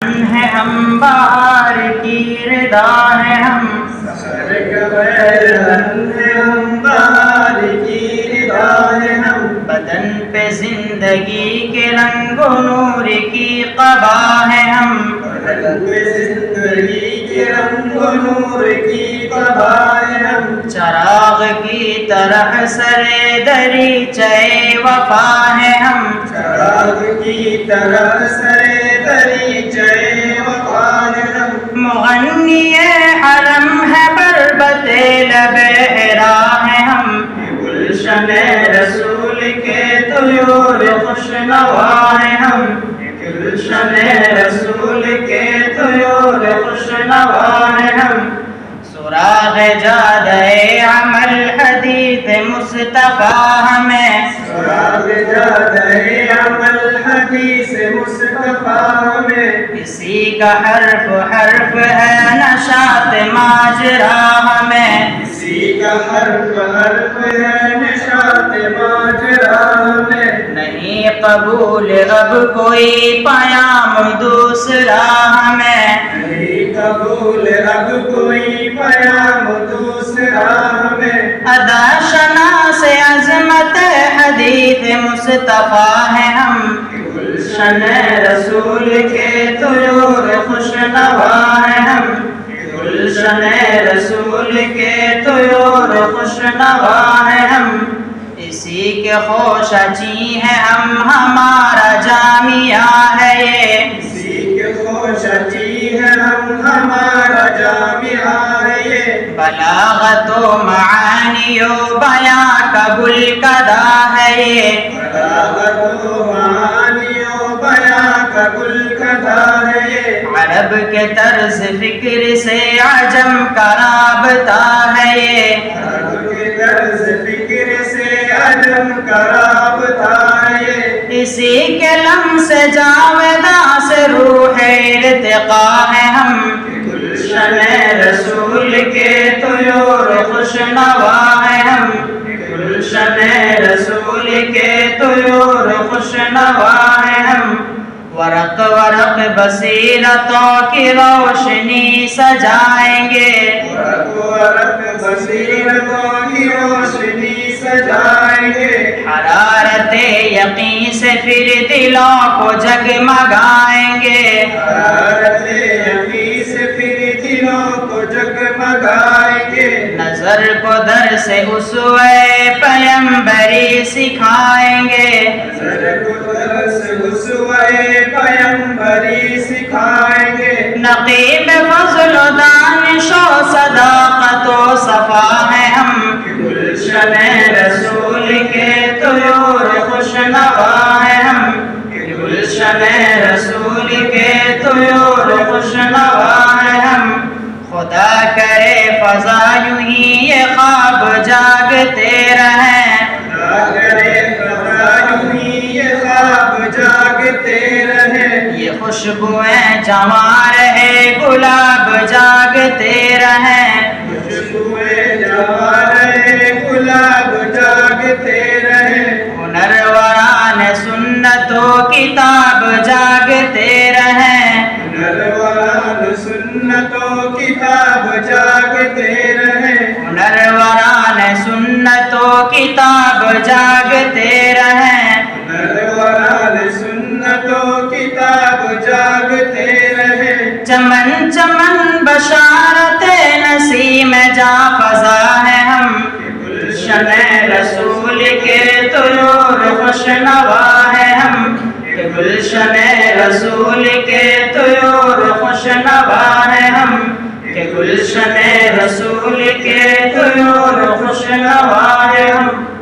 ہے ہم بہار کی ردا ہے ہم سر کبیرن ہے ہم بہار کی ردا ہے ہم بدن پہ زندگی کے رنگ و نور کی قبا ہے ہم بدن پہ زندگی کے رنگ و نور کی قبا ہے ہم چراغ کی طرح سرے دریچے وفا ہے ہم چراغ کی طرح سرے دریچے وفا ہے ہم مغنی حرم ہے بربط لب حرا ہے ہم گلشن رسول کے طیور خوش نوا ہے ہم گلشن رسول کے طیور خوش نوا ہے ہم سراغ جادہ عمل حدیث مصطفیٰ ہمیں سراغ جادہ عمل حدیث مصطفیٰ میں اسی کا حرف حرف ہے نشاط ماجرا ہمیں اسی کا حرف حرف ہے نشاط ماجرا میں نہیں قبول اب کوئی پیام دوسرا ہمیں نہیں قبول اب کوئی پیام دوسرا ہمیں ادا شناس عظمت حدیث مصطفیٰ ہے ہم گلشن رسول کے طیور خوش نوا ہے ہم گلشن رسول کے طیور خوش نوا ہے ہم اسی کے خوش اچی ہیں ہمارا جامعہ ہے یہ اسی کے خوش اچی ہے ہمارا جامعہ ہے یہ بلاغت و معانی و بیاں کا گلکدہ ہے یہ بلاغت و معانی و بیاں کا گلکدہ ہے یہ عرب کے طرز فکر سے عجم کا رابطہ ہے یہ عرب کے طرز فکر سے عجم کا رابطہ ہے یہ اسی کے لمس جاوداں سے روح ارتقا ہے ہم گلشن رسول کے طیور خوش نوا ہے ہم گلشن رسول کے طیور خوش نوا ہے ہم ورق ورق بصیرتوں کی روشنی سجائیں گے ورق ورق بصیرتوں کی روشنی سجائیں گے حرارت یقین سے پھر دلوں کو جگمگائیں گے حرارت یقین سے پھر دلوں کو جگمگائیں گے نظر کو در سے اسوے پیمبری سکھائیں گے نظر کو درس اسوے پیمبری سکھائیں گے نقیب فضل و دانش و صداقت و صفا ہے ہم گلشن رسول کے طیور خوش نوا ہے ہم گلشن رسول کے طیور خوش نوا ہے ہم خدا کرے فضا یوں ہی یہ خواب جاگتے رہیں خدا کرے فضا یوں ہی یہ خواب جاگتے رہیں یہ خوشبوئیں جمع رہے گلاب جاگتے رہیں خوشبوئیں جما رہے گلاب جاگتے رہیں ہنروران سنت و کتاب جاگتے رہیں ہنروران سنت و کتاب جاگتے رہیں ہنروران سنت و کتاب جاگتے رہیں ہنروران سنت و کتاب جاگتے رہیں چمن چمن بشارت نسیم جا فضا ہے ہم گلشن رسول کے طیور خوش نوا ہے ہم گلشن رسول کے طیور خوش نوا ہے ہم گلشن رسول کے طیور خوش نوا ہے ہم